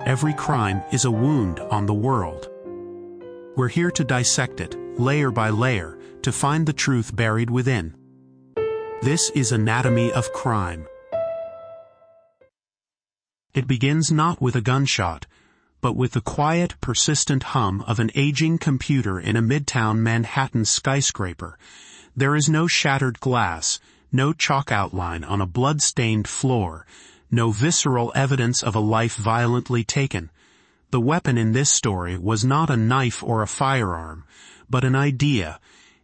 every crime is a wound on the world. We're here to dissect it, layer by layer, to find the truth buried within. This is Anatomy of Crime. It begins not with a gunshot, but with the quiet, persistent hum of an aging computer in a midtown Manhattan skyscraper. There is no shattered glass, no chalk outline on a blood-stained floor, no visceral evidence of a life violently taken. The weapon in this story was not a knife or a firearm, but an idea,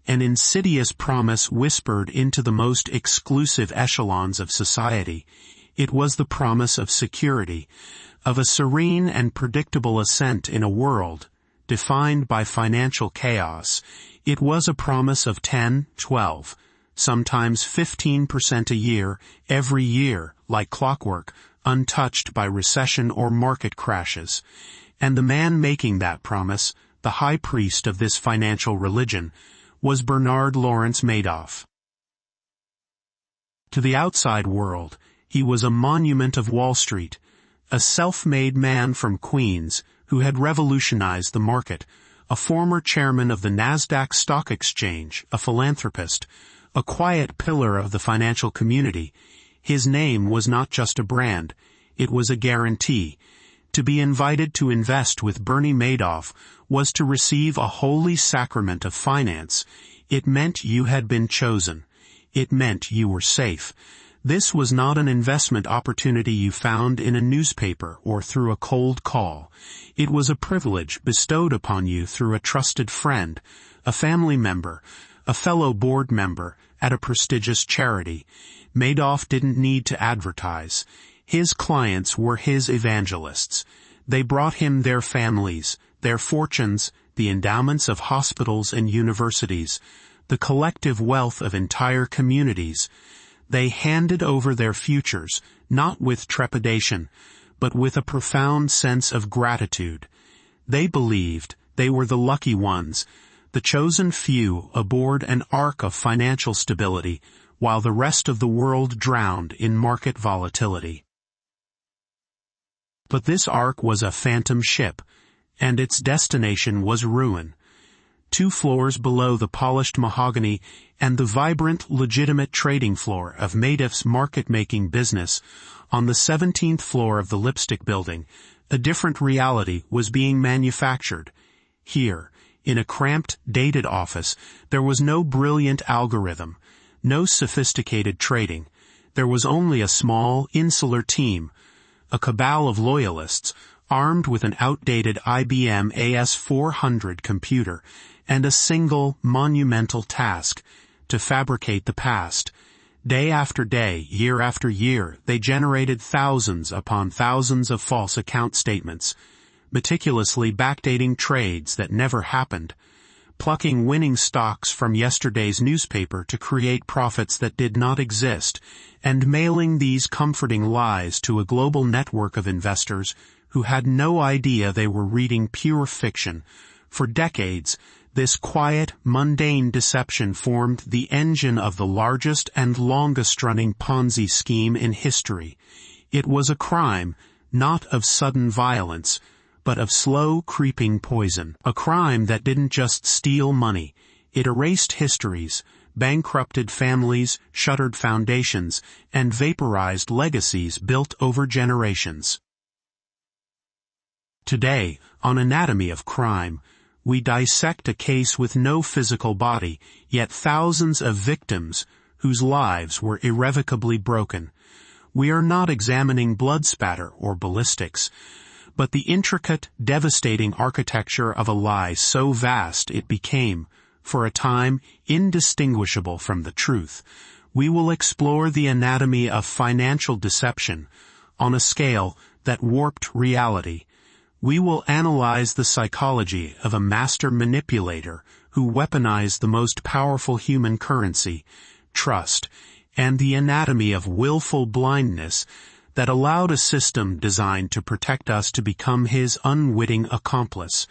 an insidious promise whispered into the most exclusive echelons of society. It was the promise of security, of a serene and predictable ascent in a world defined by financial chaos. It was a promise of 10, 12, sometimes 15% a year, every year, like clockwork, untouched by recession or market crashes. And the man making that promise, the high priest of this financial religion, was Bernard Lawrence Madoff. To the outside world, he was a monument of Wall Street, a self-made man from Queens who had revolutionized the market, a former chairman of the Nasdaq Stock Exchange, a philanthropist, a quiet pillar of the financial community. His name was not just a brand, it was a guarantee. To be invited to invest with Bernie Madoff was to receive a holy sacrament of finance. It meant you had been chosen. It meant you were safe. This was not an investment opportunity you found in a newspaper or through a cold call. It was a privilege bestowed upon you through a trusted friend, a family member, a fellow board member at a prestigious charity. Madoff didn't need to advertise. His clients were his evangelists. They brought him their families, their fortunes, the endowments of hospitals and universities, the collective wealth of entire communities. They handed over their futures, not with trepidation, but with a profound sense of gratitude. They believed they were the lucky ones, the chosen few aboard an ark of financial stability, while the rest of the world drowned in market volatility. But this ark was a phantom ship, and its destination was ruin. 2 floors below the polished mahogany and the vibrant, legitimate trading floor of Madoff's market-making business, on the 17th floor of the Lipstick Building, a different reality was being manufactured. Here, in a cramped, dated office, there was no brilliant algorithm, no sophisticated trading. There was only a small, insular team, a cabal of loyalists, armed with an outdated IBM AS400 computer, and a single, monumental task, to fabricate the past. Day after day, year after year, they generated thousands upon thousands of false account statements, meticulously backdating trades that never happened, plucking winning stocks from yesterday's newspaper to create profits that did not exist, and mailing these comforting lies to a global network of investors who had no idea they were reading pure fiction. For decades, this quiet, mundane deception formed the engine of the largest and longest-running Ponzi scheme in history. It was a crime, not of sudden violence, but of slow, creeping poison. A crime that didn't just steal money. It erased histories, bankrupted families, shuttered foundations, and vaporized legacies built over generations. Today, on Anatomy of Crime, we dissect a case with no physical body, yet thousands of victims whose lives were irrevocably broken. We are not examining blood spatter or ballistics, but the intricate, devastating architecture of a lie so vast it became, for a time, indistinguishable from the truth. We will explore the anatomy of financial deception on a scale that warped reality. We will analyze the psychology of a master manipulator who weaponized the most powerful human currency, trust, and the anatomy of willful blindness that allowed a system designed to protect us to become his unwitting accomplice.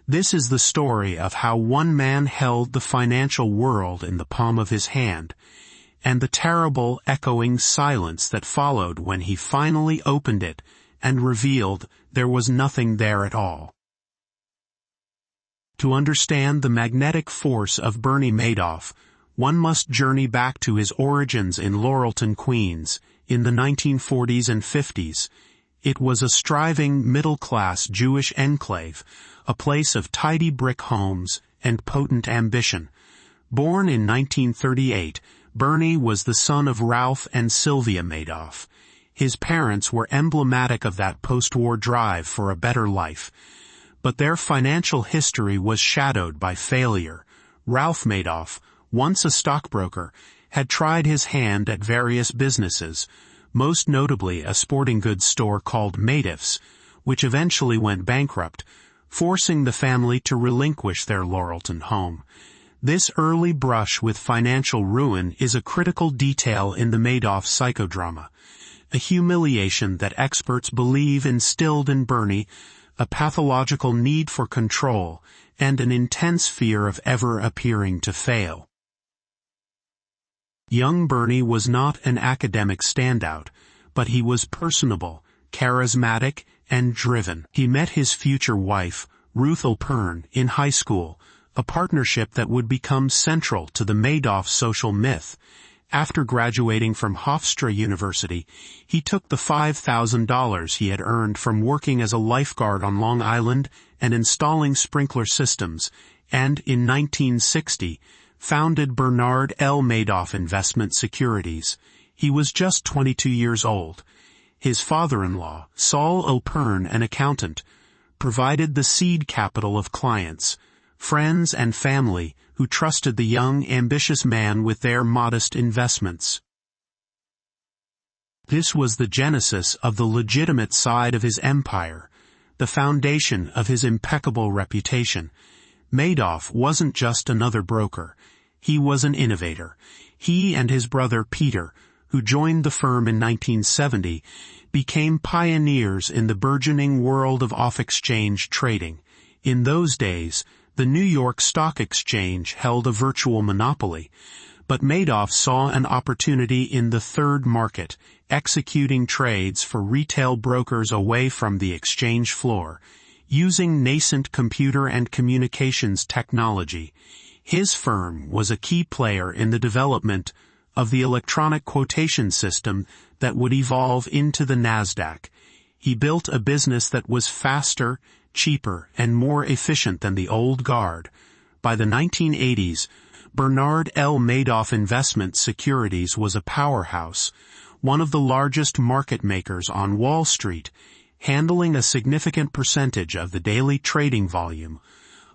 This is the story of how one man held the financial world in the palm of his hand, and the terrible, echoing silence that followed when he finally opened it and revealed there was nothing there at all. To understand the magnetic force of Bernie Madoff, one must journey back to his origins in Laurelton, Queens, in the 1940s and 50s. It was a striving, middle-class Jewish enclave, a place of tidy brick homes and potent ambition. Born in 1938, Bernie was the son of Ralph and Sylvia Madoff. His parents were emblematic of that post-war drive for a better life. But their financial history was shadowed by failure. Ralph Madoff, once a stockbroker, had tried his hand at various businesses, most notably a sporting goods store called Madoff's, which eventually went bankrupt, forcing the family to relinquish their Laurelton home. This early brush with financial ruin is a critical detail in the Madoff psychodrama, a humiliation that experts believe instilled in Bernie a pathological need for control and an intense fear of ever appearing to fail. Young Bernie was not an academic standout, but he was personable, charismatic, and driven. He met his future wife, Ruth Alpern, in high school, a partnership that would become central to the Madoff social myth. After graduating from Hofstra University, he took the $5,000 he had earned from working as a lifeguard on Long Island and installing sprinkler systems, and in 1960, founded Bernard L. Madoff Investment Securities. He was just 22 years old. His father-in-law, Saul Alpern, an accountant, provided the seed capital of clients, friends and family who trusted the young, ambitious man with their modest investments. This was the genesis of the legitimate side of his empire, the foundation of his impeccable reputation. Madoff wasn't just another broker. He was an innovator. He and his brother Peter, who joined the firm in 1970, became pioneers in the burgeoning world of off-exchange trading. In those days, the New York Stock Exchange held a virtual monopoly, but Madoff saw an opportunity in the third market, executing trades for retail brokers away from the exchange floor, using nascent computer and communications technology. His firm was a key player in the development of the electronic quotation system that would evolve into the NASDAQ. He built a business that was faster, cheaper, and more efficient than the old guard. By the 1980s, Bernard L. Madoff Investment Securities was a powerhouse, one of the largest market makers on Wall Street, handling a significant percentage of the daily trading volume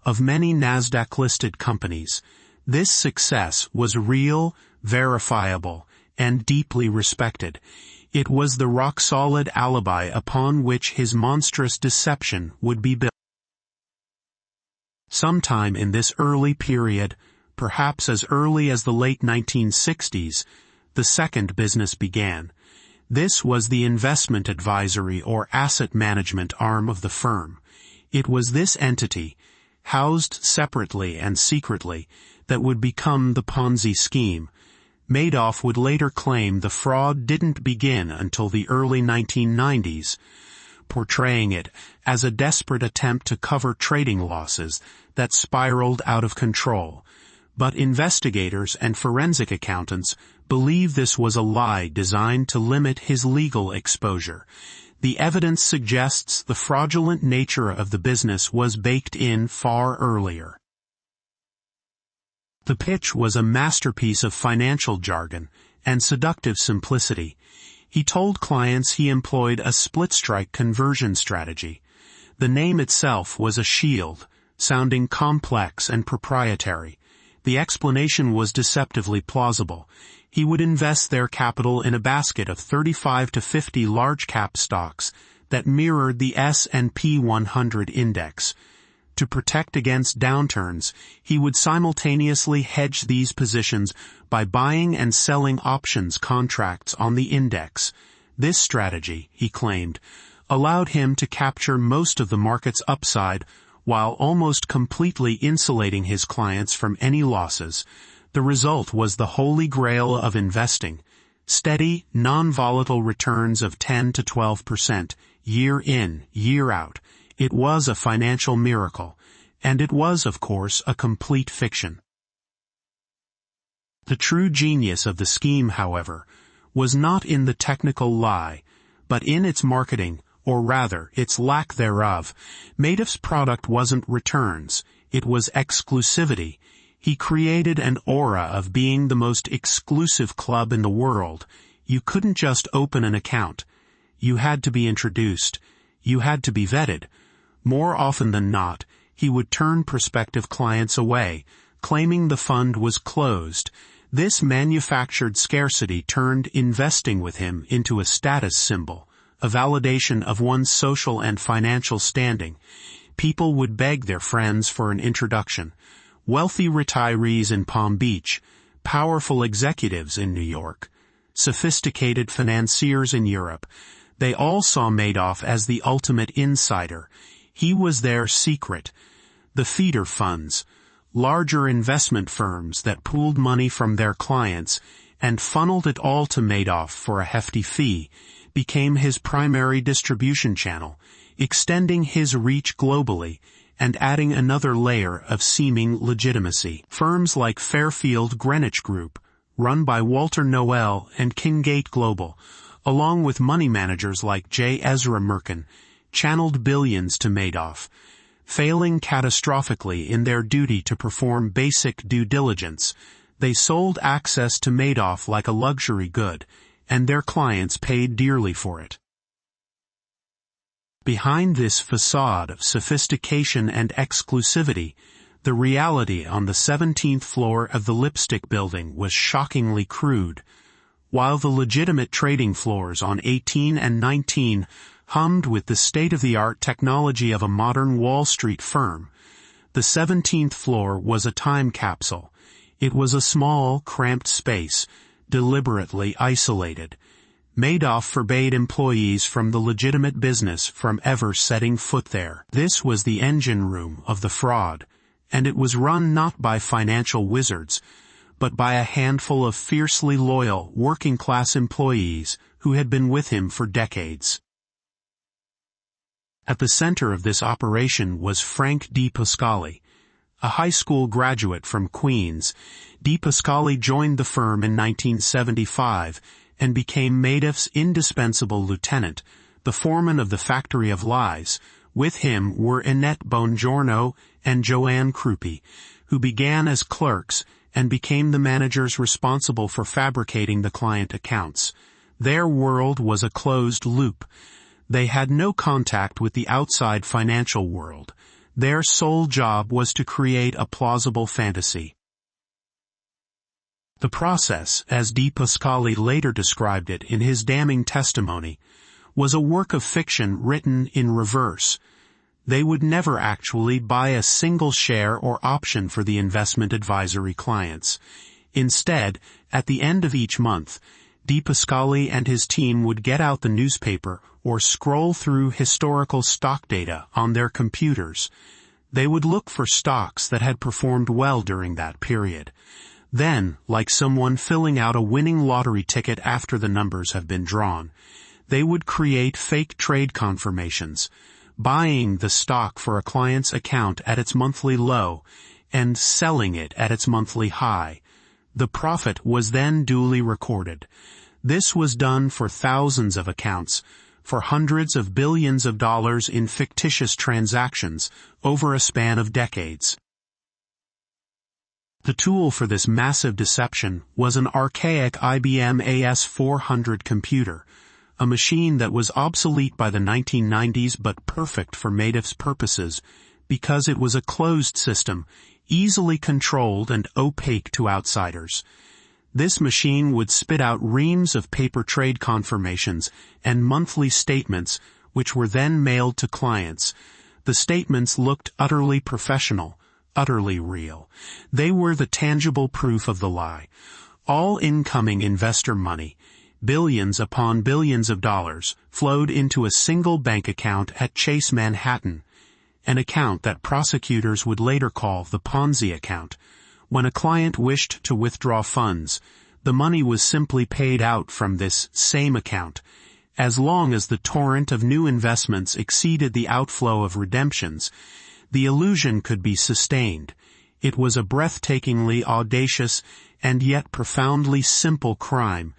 of many NASDAQ-listed companies. This success was real, verifiable, and deeply respected. It was the rock-solid alibi upon which his monstrous deception would be built. Sometime in this early period, perhaps as early as the late 1960s, the second business began. This was the investment advisory or asset management arm of the firm. It was this entity, housed separately and secretly, that would become the Ponzi scheme. Madoff would later claim the fraud didn't begin until the early 1990s, portraying it as a desperate attempt to cover trading losses that spiraled out of control. But investigators and forensic accountants believe this was a lie designed to limit his legal exposure. The evidence suggests the fraudulent nature of the business was baked in far earlier. The pitch was a masterpiece of financial jargon and seductive simplicity. He told clients he employed a split-strike conversion strategy. The name itself was a shield, sounding complex and proprietary. The explanation was deceptively plausible. He would invest their capital in a basket of 35 to 50 large-cap stocks that mirrored the S&P 100 index. To protect against downturns, he would simultaneously hedge these positions by buying and selling options contracts on the index. This strategy, he claimed, allowed him to capture most of the market's upside while almost completely insulating his clients from any losses. The result was the holy grail of investing: steady, non-volatile returns of 10 to 12% year in, year out. It was a financial miracle, and it was, of course, a complete fiction. The true genius of the scheme, however, was not in the technical lie, but in its marketing, or rather, its lack thereof. Madoff's product wasn't returns, it was exclusivity. He created an aura of being the most exclusive club in the world. You couldn't just open an account. You had to be introduced. You had to be vetted. More often than not, he would turn prospective clients away, claiming the fund was closed. This manufactured scarcity turned investing with him into a status symbol, a validation of one's social and financial standing. People would beg their friends for an introduction. Wealthy retirees in Palm Beach, powerful executives in New York, sophisticated financiers in Europe, they all saw Madoff as the ultimate insider. He was their secret. The feeder funds, larger investment firms that pooled money from their clients and funneled it all to Madoff for a hefty fee, became his primary distribution channel, extending his reach globally and adding another layer of seeming legitimacy. Firms like Fairfield Greenwich Group, run by Walter Noel and Kingate Global, along with money managers like J. Ezra Merkin, channeled billions to Madoff, failing catastrophically in their duty to perform basic due diligence. They sold access to Madoff like a luxury good, and their clients paid dearly for it. Behind this facade of sophistication and exclusivity, the reality on the 17th floor of the Lipstick Building was shockingly crude. While the legitimate trading floors on 18 and 19 hummed with the state-of-the-art technology of a modern Wall Street firm, the 17th floor was a time capsule. It was a small, cramped space, deliberately isolated. Madoff forbade employees from the legitimate business from ever setting foot there. This was the engine room of the fraud, and it was run not by financial wizards, but by a handful of fiercely loyal, working-class employees who had been with him for decades. At the center of this operation was Frank D. Pasquale, a high school graduate from Queens. D. Pasquale joined the firm in 1975 and became Madoff's indispensable lieutenant, the foreman of the Factory of Lies. With him were Annette Bongiorno and Joanne Krupe, who began as clerks and became the managers responsible for fabricating the client accounts. Their world was a closed loop. They had no contact with the outside financial world. Their sole job was to create a plausible fantasy. The process, as D. Pasquale later described it in his damning testimony, was a work of fiction written in reverse. They would never actually buy a single share or option for the investment advisory clients. Instead, at the end of each month, D. Pasquale and his team would get out the newspaper or scroll through historical stock data on their computers. They would look for stocks that had performed well during that period. Then, like someone filling out a winning lottery ticket after the numbers have been drawn, they would create fake trade confirmations, buying the stock for a client's account at its monthly low and selling it at its monthly high. The profit was then duly recorded. This was done for thousands of accounts, for hundreds of billions of dollars in fictitious transactions over a span of decades. The tool for this massive deception was an archaic IBM AS400 computer, a machine that was obsolete by the 1990s but perfect for Madoff's purposes because it was a closed system, easily controlled and opaque to outsiders. This machine would spit out reams of paper trade confirmations and monthly statements which were then mailed to clients. The statements looked utterly professional, utterly real. They were the tangible proof of the lie. All incoming investor money, billions upon billions of dollars, flowed into a single bank account at Chase Manhattan, an account that prosecutors would later call the Ponzi account. When a client wished to withdraw funds, the money was simply paid out from this same account, As long as the torrent of new investments exceeded the outflow of redemptions, the illusion could be sustained. It was a breathtakingly audacious and yet profoundly simple crime,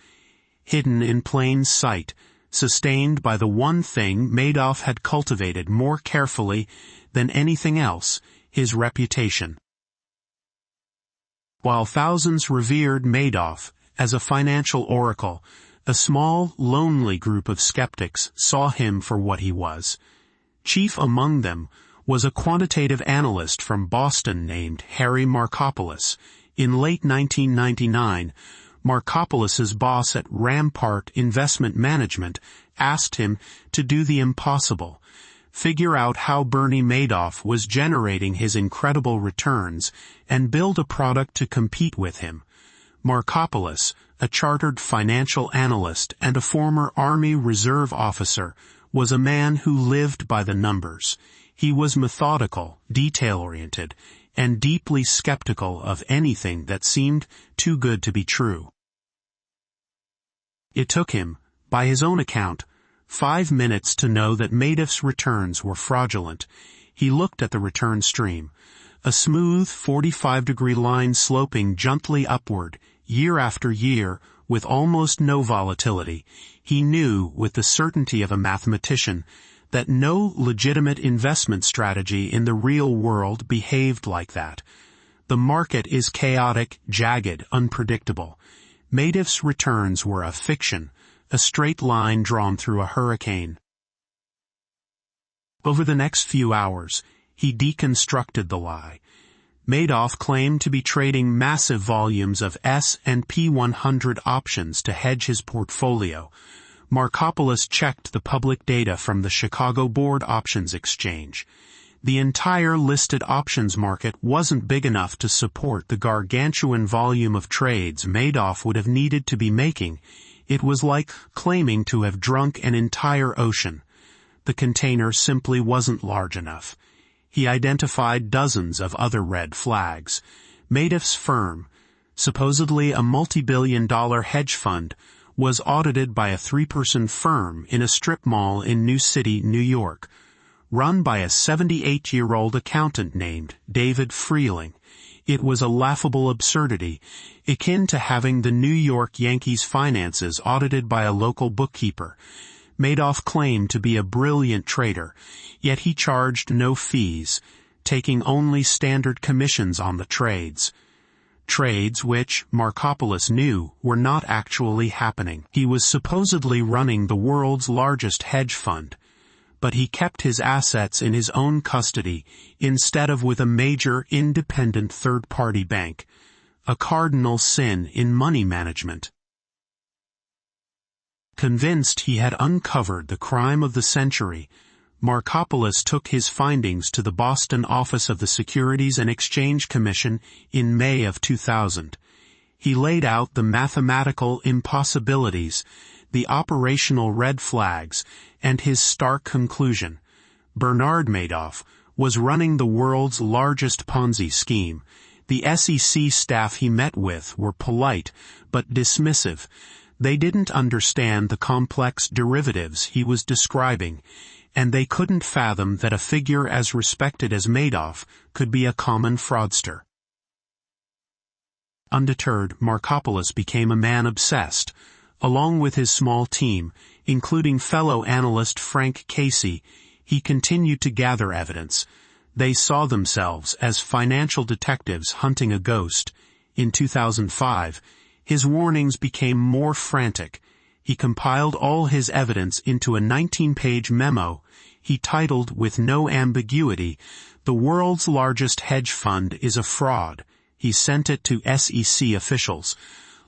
hidden in plain sight, sustained by the one thing Madoff had cultivated more carefully than anything else, his reputation. While thousands revered Madoff as a financial oracle, a small, lonely group of skeptics saw him for what he was. Chief among them was a quantitative analyst from Boston named Harry Markopolos. In late 1999, Markopoulos's boss at Rampart Investment Management asked him to do the impossible, figure out how Bernie Madoff was generating his incredible returns, and build a product to compete with him. Markopoulos, a chartered financial analyst and a former Army Reserve officer, was a man who lived by the numbers. He was methodical, detail-oriented, and deeply skeptical of anything that seemed too good to be true. It took him, by his own account, 5 minutes to know that Madoff's returns were fraudulent. He looked at the return stream, a smooth 45-degree line sloping gently upward, year after year, with almost no volatility. He knew, with the certainty of a mathematician, that no legitimate investment strategy in the real world behaved like that. The market is chaotic, jagged, unpredictable. Madoff's returns were a fiction, a straight line drawn through a hurricane. Over the next few hours, he deconstructed the lie. Madoff claimed to be trading massive volumes of S&P 100 options to hedge his portfolio. Markopoulos checked the public data from the Chicago Board Options Exchange. The entire listed options market wasn't big enough to support the gargantuan volume of trades Madoff would have needed to be making. It was like claiming to have drunk an entire ocean. The container simply wasn't large enough. He identified dozens of other red flags. Madoff's firm, supposedly a multi-billion-dollar hedge fund, was audited by a 3-person firm in a strip mall in New City, New York, run by a 78-year-old accountant named David Freeling. It was a laughable absurdity, akin to having the New York Yankees' finances audited by a local bookkeeper. Madoff claimed to be a brilliant trader, yet he charged no fees, taking only standard commissions on the trades. Trades which, Markopoulos knew, were not actually happening. He was supposedly running the world's largest hedge fund, but he kept his assets in his own custody instead of with a major independent third-party bank, a cardinal sin in money management. Convinced he had uncovered the crime of the century, Markopoulos took his findings to the Boston office of the Securities and Exchange Commission in May of 2000. He laid out the mathematical impossibilities, the operational red flags, and his stark conclusion. Bernard Madoff was running the world's largest Ponzi scheme. The SEC staff he met with were polite but dismissive. They didn't understand the complex derivatives he was describing, and they couldn't fathom that a figure as respected as Madoff could be a common fraudster. Undeterred, Markopoulos became a man obsessed. Along with his small team, including fellow analyst Frank Casey, he continued to gather evidence. They saw themselves as financial detectives hunting a ghost. In 2005, his warnings became more frantic. He compiled all his evidence into a 19-page memo he titled with no ambiguity, "The world's largest hedge fund is a fraud." He sent it to SEC officials,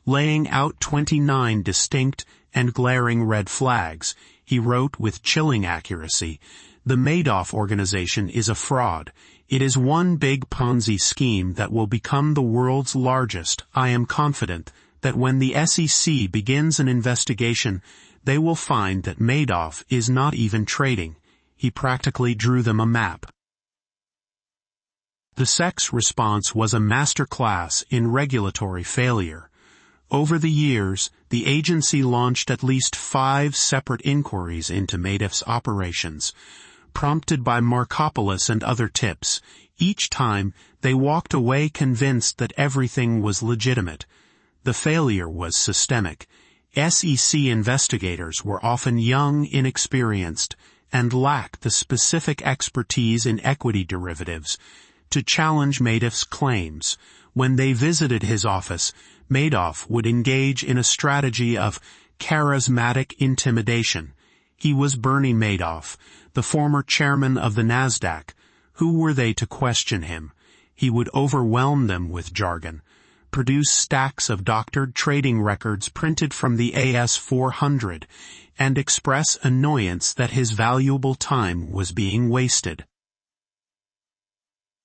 laying out 29 distinct and glaring red flags. He wrote with chilling accuracy, "The Madoff organization is a fraud. It is one big Ponzi scheme that will become the world's largest. I am confident that when the SEC begins an investigation, they will find that Madoff is not even trading." He practically drew them a map. The SEC's response was a master class in regulatory failure. Over the years, the agency launched at least 5 separate inquiries into Madoff's operations, prompted by Markopoulos and other tips. Each time, they walked away convinced that everything was legitimate. The failure was systemic. SEC investigators were often young, inexperienced, and lacked the specific expertise in equity derivatives to challenge Madoff's claims. When they visited his office, Madoff would engage in a strategy of charismatic intimidation. He was Bernie Madoff, the former chairman of the Nasdaq. Who were they to question him? He would overwhelm them with jargon, produce stacks of doctored trading records printed from the AS400, and express annoyance that his valuable time was being wasted.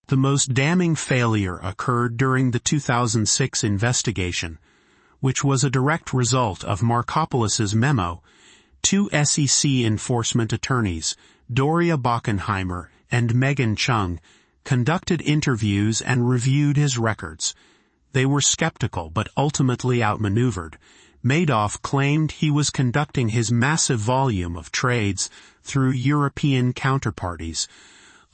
The most damning failure occurred during the 2006 investigation, which was a direct result of Markopoulos's memo. 2 SEC enforcement attorneys, Doria Bockenheimer and Megan Chung, conducted interviews and reviewed his records. They were skeptical but ultimately outmaneuvered. Madoff claimed he was conducting his massive volume of trades through European counterparties,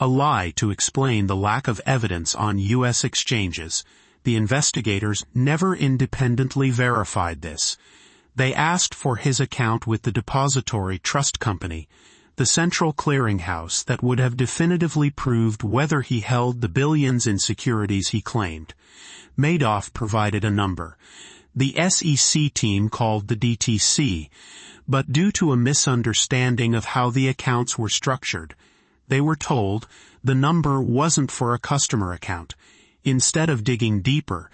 a lie to explain the lack of evidence on U.S. exchanges. The investigators never independently verified this. They asked for his account with the Depository Trust Company, the central clearinghouse that would have definitively proved whether he held the billions in securities he claimed. Madoff provided a number. The SEC team called the DTC, but due to a misunderstanding of how the accounts were structured, they were told the number wasn't for a customer account. Instead of digging deeper,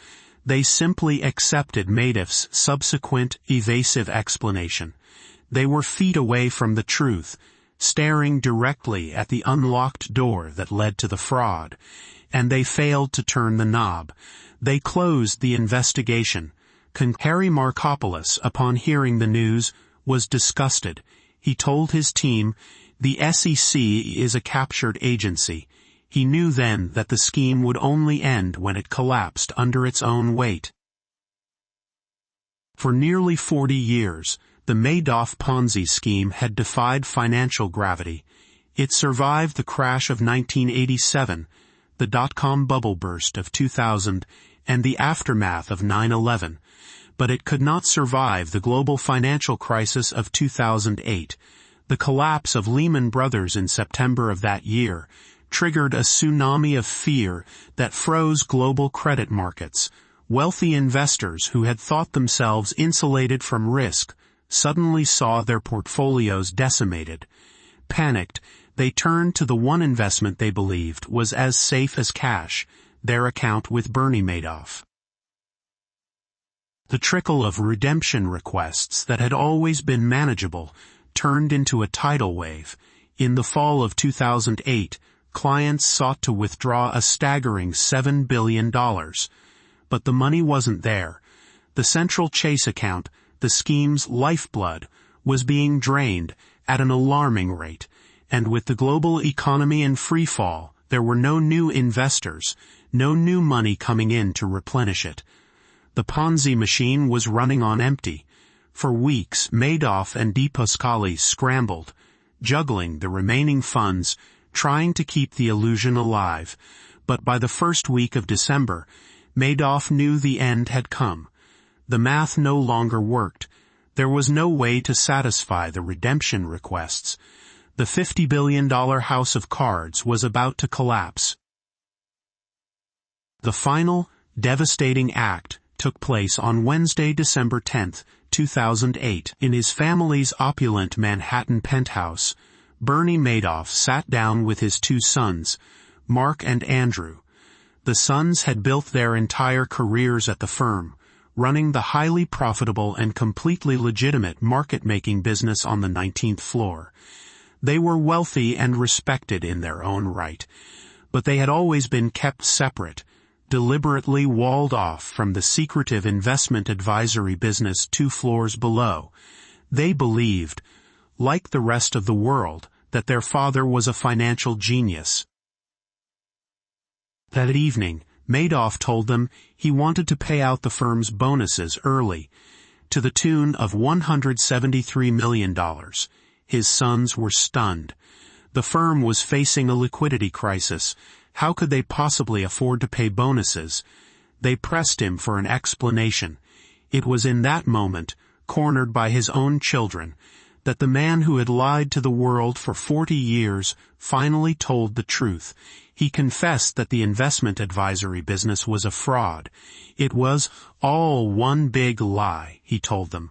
they simply accepted Madoff's subsequent evasive explanation. They were feet away from the truth, staring directly at the unlocked door that led to the fraud, and they failed to turn the knob. They closed the investigation. Harry Markopoulos, upon hearing the news, was disgusted. He told his team, "The SEC is a captured agency." He knew then that the scheme would only end when it collapsed under its own weight. For nearly 40 years, the Madoff Ponzi scheme had defied financial gravity. It survived the crash of 1987, the dot-com bubble burst of 2000, and the aftermath of 9/11. But it could not survive the global financial crisis of 2008. The collapse of Lehman Brothers in September of that year triggered a tsunami of fear that froze global credit markets. Wealthy investors who had thought themselves insulated from risk suddenly saw their portfolios decimated. Panicked, they turned to the one investment they believed was as safe as cash, their account with Bernie Madoff. The trickle of redemption requests that had always been manageable turned into a tidal wave. In the fall of 2008, clients sought to withdraw a staggering $7 billion. But the money wasn't there. The central Chase account, the scheme's lifeblood, was being drained at an alarming rate, and with the global economy in free fall, there were no new investors, no new money coming in to replenish it. The Ponzi machine was running on empty. For weeks, Madoff and DePasquale scrambled, juggling the remaining funds, trying to keep the illusion alive. But by the first week of December, Madoff knew the end had come. The math no longer worked. There was no way to satisfy the redemption requests. The $50 billion house of cards was about to collapse. The final, devastating act took place on Wednesday, December 10, 2008. In his family's opulent Manhattan penthouse, Bernie Madoff sat down with his 2 sons, Mark and Andrew. The sons had built their entire careers at the firm, running the highly profitable and completely legitimate market-making business on the 19th floor. They were wealthy and respected in their own right, but they had always been kept separate, deliberately walled off from the secretive investment advisory business 2 floors below. They believed, like the rest of the world, that their father was a financial genius. That evening, Madoff told them he wanted to pay out the firm's bonuses early, to the tune of $173 million. His sons were stunned. The firm was facing a liquidity crisis. How could they possibly afford to pay bonuses? They pressed him for an explanation. It was in that moment, cornered by his own children, that the man who had lied to the world for 40 years finally told the truth. He confessed that the investment advisory business was a fraud. It was all one big lie, he told them.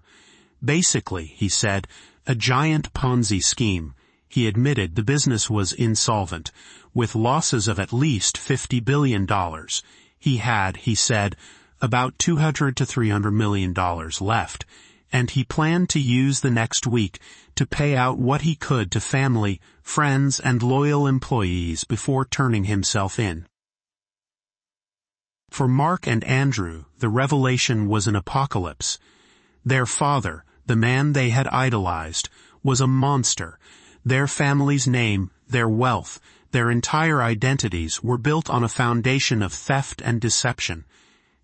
Basically, he said, a giant Ponzi scheme. He admitted the business was insolvent, with losses of at least $50 billion. He had, he said, about $200 to $300 million left, and he planned to use the next week to pay out what he could to family, friends, and loyal employees before turning himself in. For Mark and Andrew, the revelation was an apocalypse. Their father, the man they had idolized, was a monster. Their family's name, their wealth, their entire identities were built on a foundation of theft and deception.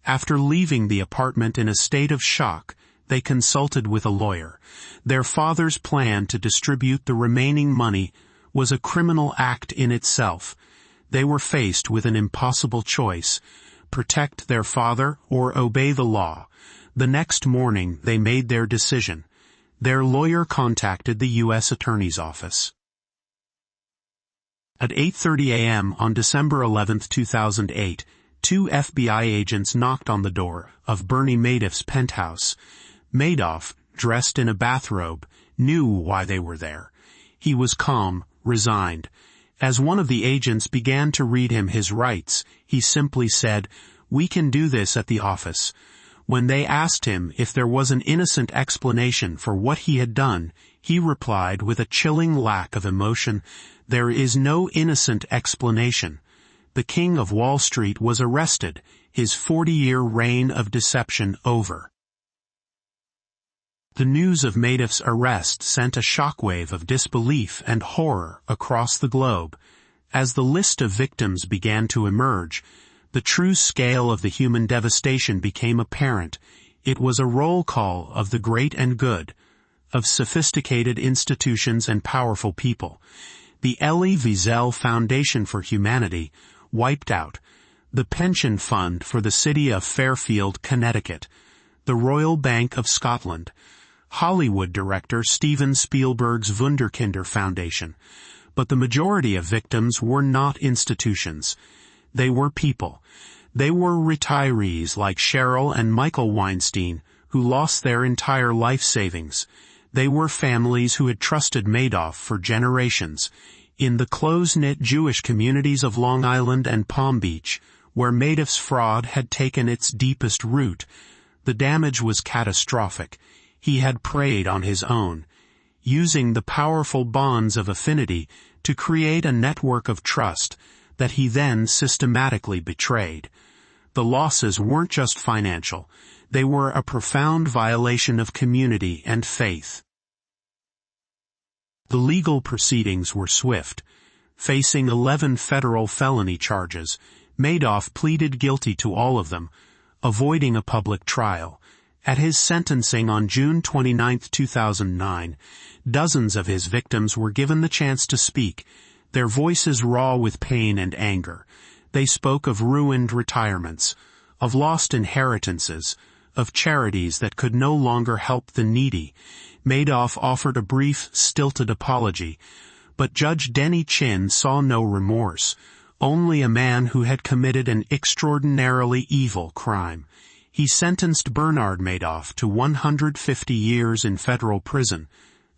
After leaving the apartment in a state of shock, they consulted with a lawyer. Their father's plan to distribute the remaining money was a criminal act in itself. They were faced with an impossible choice: protect their father or obey the law. The next morning they made their decision. Their lawyer contacted the U.S. Attorney's Office. At 8:30 a.m. on December 11, 2008, 2 FBI agents knocked on the door of Bernie Madoff's penthouse. Madoff, dressed in a bathrobe, knew why they were there. He was calm, resigned. As one of the agents began to read him his rights, he simply said, "We can do this at the office." When they asked him if there was an innocent explanation for what he had done, he replied with a chilling lack of emotion, "There is no innocent explanation. The King of Wall Street was arrested, his 40-year reign of deception over." The news of Madoff's arrest sent a shockwave of disbelief and horror across the globe. As the list of victims began to emerge, the true scale of the human devastation became apparent. It was a roll call of the great and good, of sophisticated institutions and powerful people. The Elie Wiesel Foundation for Humanity wiped out, the pension fund for the city of Fairfield, Connecticut, the Royal Bank of Scotland, Hollywood director Steven Spielberg's Wunderkinder Foundation. But the majority of victims were not institutions. They were people. They were retirees like Cheryl and Michael Weinstein, who lost their entire life savings. They were families who had trusted Madoff for generations. In the close-knit Jewish communities of Long Island and Palm Beach, where Madoff's fraud had taken its deepest root, the damage was catastrophic. He had preyed on his own, using the powerful bonds of affinity to create a network of trust that he then systematically betrayed. The losses weren't just financial. They were a profound violation of community and faith. The legal proceedings were swift. Facing 11 federal felony charges, Madoff pleaded guilty to all of them, avoiding a public trial. At his sentencing on June 29, 2009, dozens of his victims were given the chance to speak, their voices raw with pain and anger. They spoke of ruined retirements, of lost inheritances, of charities that could no longer help the needy. Madoff offered a brief, stilted apology, but Judge Denny Chin saw no remorse, only a man who had committed an extraordinarily evil crime. He sentenced Bernard Madoff to 150 years in federal prison,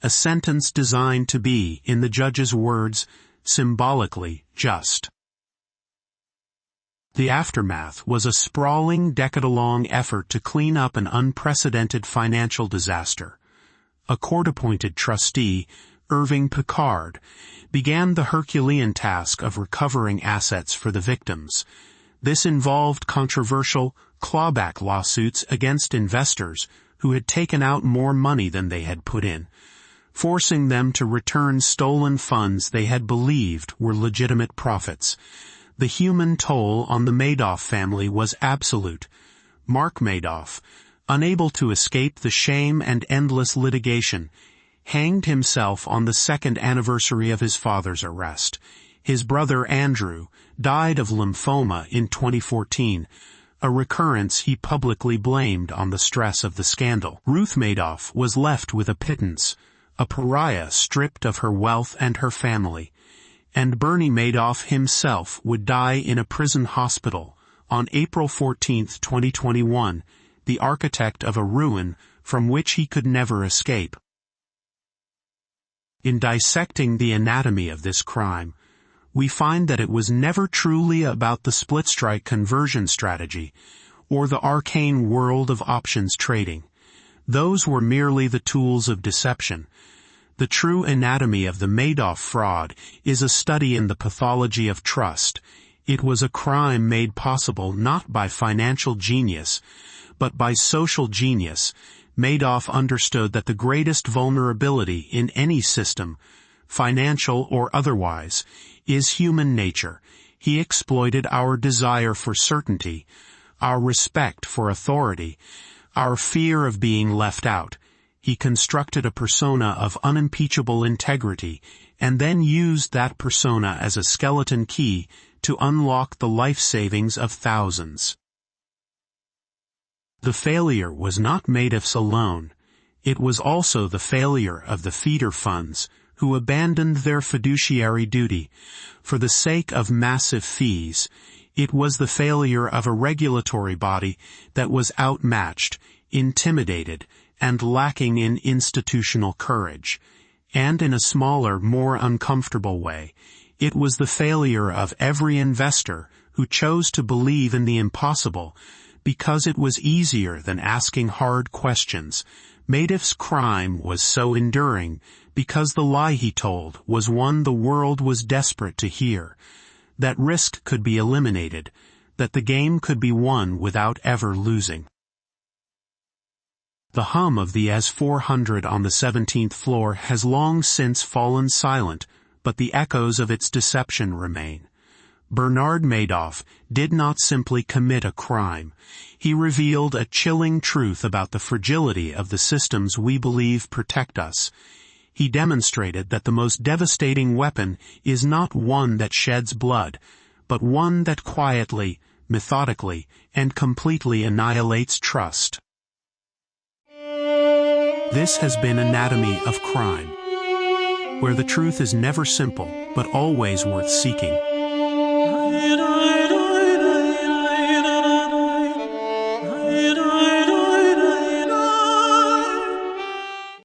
a sentence designed to be, in the judge's words, symbolically just. The aftermath was a sprawling, decade-long effort to clean up an unprecedented financial disaster. A court-appointed trustee, Irving Picard, began the Herculean task of recovering assets for the victims. This involved controversial clawback lawsuits against investors who had taken out more money than they had put in, forcing them to return stolen funds they had believed were legitimate profits. The human toll on the Madoff family was absolute. Mark Madoff, unable to escape the shame and endless litigation, hanged himself on the second anniversary of his father's arrest. His brother Andrew died of lymphoma in 2014, a recurrence he publicly blamed on the stress of the scandal. Ruth Madoff was left with a pittance, a pariah stripped of her wealth and her family. And Bernie Madoff himself would die in a prison hospital on April 14, 2021, the architect of a ruin from which he could never escape. In dissecting the anatomy of this crime, we find that it was never truly about the split-strike conversion strategy or the arcane world of options trading. Those were merely the tools of deception. The true anatomy of the Madoff fraud is a study in the pathology of trust. It was a crime made possible not by financial genius, but by social genius. Madoff understood that the greatest vulnerability in any system, financial or otherwise, is human nature. He exploited our desire for certainty, our respect for authority, our fear of being left out. He constructed a persona of unimpeachable integrity and then used that persona as a skeleton key to unlock the life savings of thousands. The failure was not Madoff's alone. It was also the failure of the feeder funds, who abandoned their fiduciary duty for the sake of massive fees. It was the failure of a regulatory body that was outmatched, intimidated, and lacking in institutional courage. And in a smaller, more uncomfortable way, it was the failure of every investor who chose to believe in the impossible because it was easier than asking hard questions. Madoff's crime was so enduring because the lie he told was one the world was desperate to hear, that risk could be eliminated, that the game could be won without ever losing. The hum of the S-400 on the 17th floor has long since fallen silent, but the echoes of its deception remain. Bernard Madoff did not simply commit a crime. He revealed a chilling truth about the fragility of the systems we believe protect us. He demonstrated that the most devastating weapon is not one that sheds blood, but one that quietly, methodically, and completely annihilates trust. This has been Anatomy of Crime, where the truth is never simple, but always worth seeking.